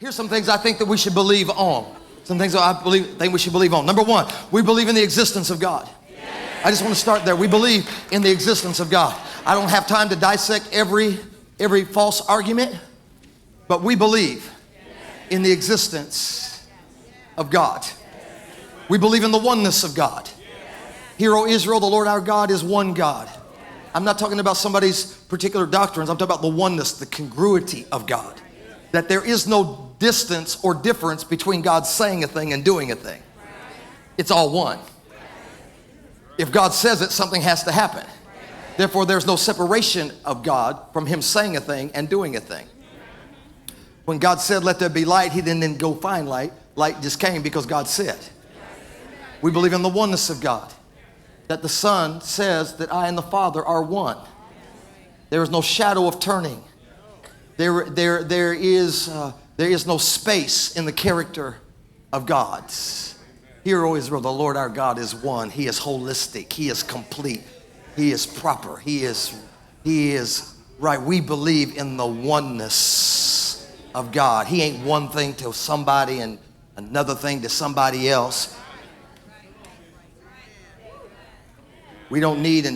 Here's some things I think that we should believe on. Some things that I think we should believe on. Number one, we believe in the existence of God. I just want to start there. We believe in the existence of God. I don't have time to dissect every false argument, but we believe in the existence of God. We believe in the oneness of God. Hear, O Israel, the Lord our God is one God. I'm not talking about somebody's particular doctrines. I'm talking about the oneness, the congruity of God. That there is no distance or difference between God saying a thing and doing a thing. It's all one. If God says it, something has to happen. Therefore, there's no separation of God from him saying a thing and doing a thing. When God said, let there be light, he didn't then go find light. Light just came because God said. We believe in the oneness of God. That the Son says that I and the Father are one. There is no shadow of turning. There is no space in the character of God. Hear, O Israel, the Lord our God is one. He is holistic. He is complete. He is proper. He is right. We believe in the oneness of God. He ain't one thing to somebody and another thing to somebody else. We don't need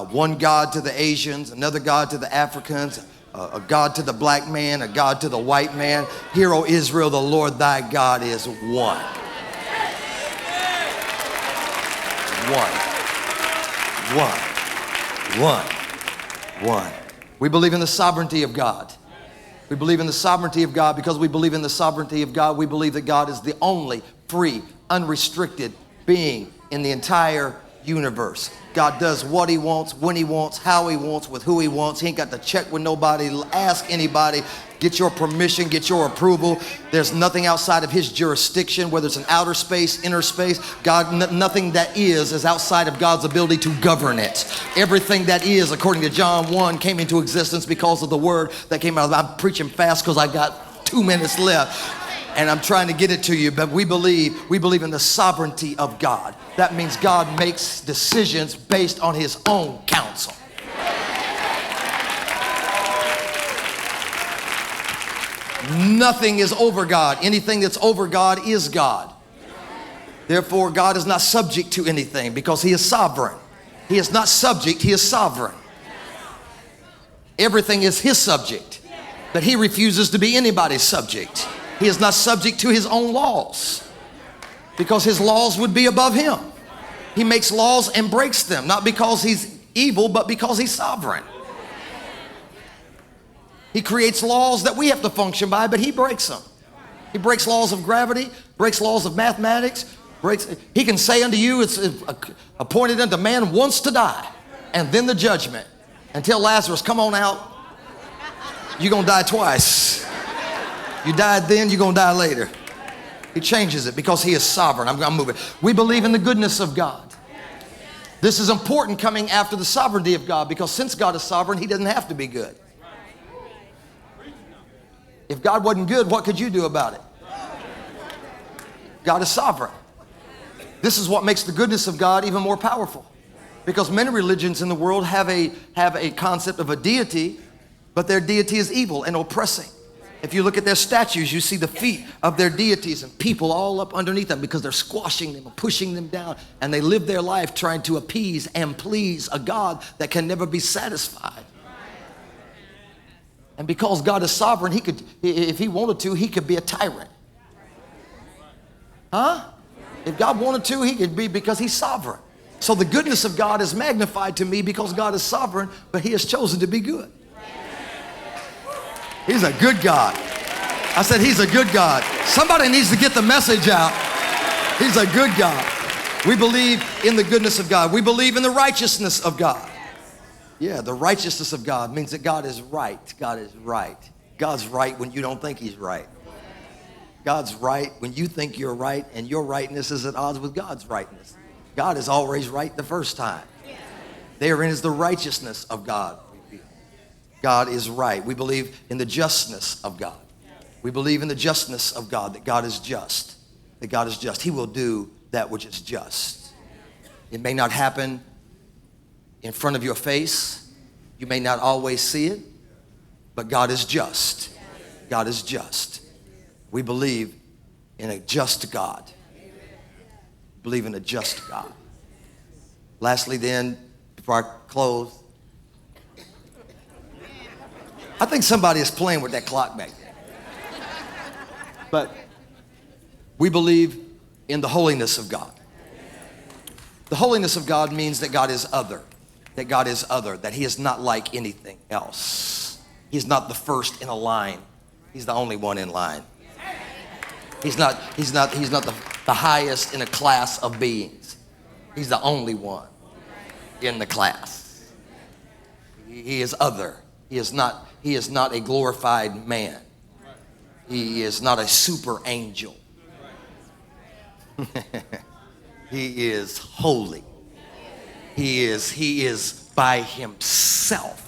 one God to the Asians, another God to the Africans, a God to the black man, a God to the white man. Hear, O Israel, the Lord thy God is one. One. We believe in the sovereignty of God. We believe in the sovereignty of God. Because we believe in the sovereignty of God, we believe that God is the only free, unrestricted being in the entire universe. God does what he wants, when he wants, how he wants, with who he wants. He ain't got to check with nobody, ask anybody, get your permission, get your approval. There's nothing outside of his jurisdiction, whether it's an outer space, inner space. God, nothing that is outside of God's ability to govern it. Everything that is, according to John 1, came into existence because of the word that came out. I'm preaching fast because I got 2 minutes left. And I'm trying to get it to you, but we believe in the sovereignty of God. That means God makes decisions based on his own counsel. Nothing is over God. Anything that's over God is God. Therefore, God is not subject to anything because he is sovereign. He is not subject, he is sovereign. Everything is his subject, but he refuses to be anybody's subject. He is not subject to his own laws because his laws would be above him. He makes laws and breaks them, not because he's evil, but because he's sovereign. He creates laws that we have to function by, but he breaks them. He breaks laws of gravity, breaks laws of mathematics, he can say unto you, it's appointed unto man once to die, and then the judgment. And tell Lazarus, come on out. You're going to die twice. You died then, you're going to die later. He changes it because he is sovereign. I'm moving. We believe in the goodness of God. This is important coming after the sovereignty of God because since God is sovereign, he doesn't have to be good. If God wasn't good, what could you do about it? God is sovereign. This is what makes the goodness of God even more powerful because many religions in the world have a concept of a deity, but their deity is evil and oppressing. If you look at their statues, you see the feet of their deities and people all up underneath them because they're squashing them and pushing them down. And they live their life trying to appease and please a God that can never be satisfied. And because God is sovereign, he could, if he wanted to, he could be a tyrant. Huh? If God wanted to, he could be because he's sovereign. So the goodness of God is magnified to me because God is sovereign, but he has chosen to be good. He's a good God. I said he's a good God. Somebody needs to get the message out. He's a good God. We believe in the goodness of God. We believe in the righteousness of God. Yeah, the righteousness of God means that God is right. God is right. God's right when you don't think he's right. God's right when you think you're right, and your rightness is at odds with God's rightness. God is always right the first time. Therein is the righteousness of God. God is right. We believe in the justness of God. We believe in the justness of God, that God is just. That God is just. He will do that which is just. It may not happen in front of your face. You may not always see it, but God is just. God is just. We believe in a just God. Believe in a just God. Lastly then, before I close, I think somebody is playing with that clock back there. But we believe in the holiness of God. The holiness of God means that God is other, that he is not like anything else. He's not the first in a line. He's the only one in line. He's not the highest in a class of beings. He's the only one in the class. He is other. He is not a glorified man. He is not a super angel. He is holy. He is by himself.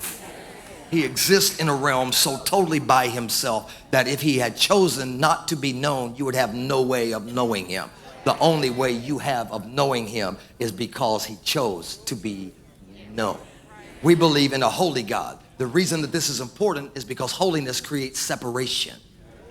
He exists in a realm so totally by himself that if he had chosen not to be known, you would have no way of knowing him. The only way you have of knowing him is because he chose to be known. We believe in a holy God. The reason that this is important is because holiness creates separation.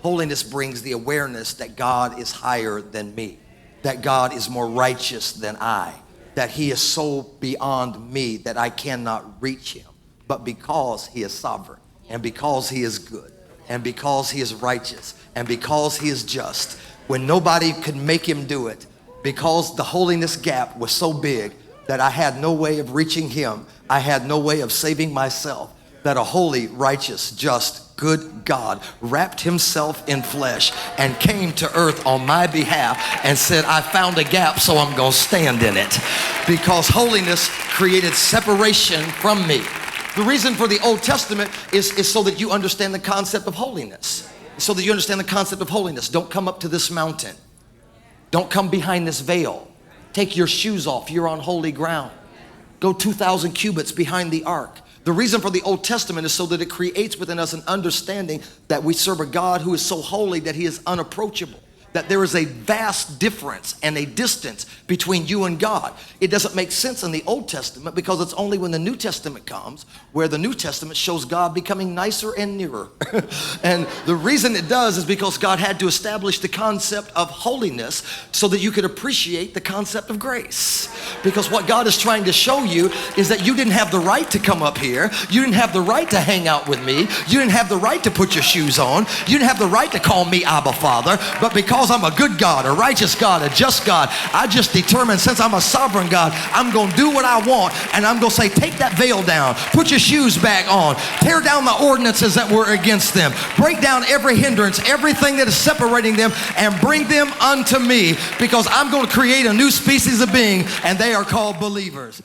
Holiness brings the awareness that God is higher than me, that God is more righteous than I, that he is so beyond me that I cannot reach him. But because he is sovereign, and because he is good, and because he is righteous, and because he is just, when nobody could make him do it, because the holiness gap was so big that I had no way of reaching him, I had no way of saving myself, that a holy, righteous, just, good God wrapped himself in flesh and came to earth on my behalf and said, I found a gap, so I'm going to stand in it. Because holiness created separation from me. The reason for the Old Testament is so that you understand the concept of holiness. So that you understand the concept of holiness. Don't come up to this mountain. Don't come behind this veil. Take your shoes off. You're on holy ground. Go 2,000 cubits behind the ark. The reason for the Old Testament is so that it creates within us an understanding that we serve a God who is so holy that he is unapproachable. That there is a vast difference and a distance between you and God. It doesn't make sense in the Old Testament because it's only when the New Testament comes where the New Testament shows God becoming nicer and nearer. And the reason it does is because God had to establish the concept of holiness so that you could appreciate the concept of grace. Because what God is trying to show you is that you didn't have the right to come up here. You didn't have the right to hang out with me. You didn't have the right to put your shoes on. You didn't have the right to call me Abba Father. But because I'm a good God, a righteous God, a just God, I just determined since I'm a sovereign God, I'm going to do what I want, and I'm going to say, take that veil down, put your shoes back on, tear down the ordinances that were against them, break down every hindrance, everything that is separating them, and bring them unto me, because I'm going to create a new species of being, and they are called believers.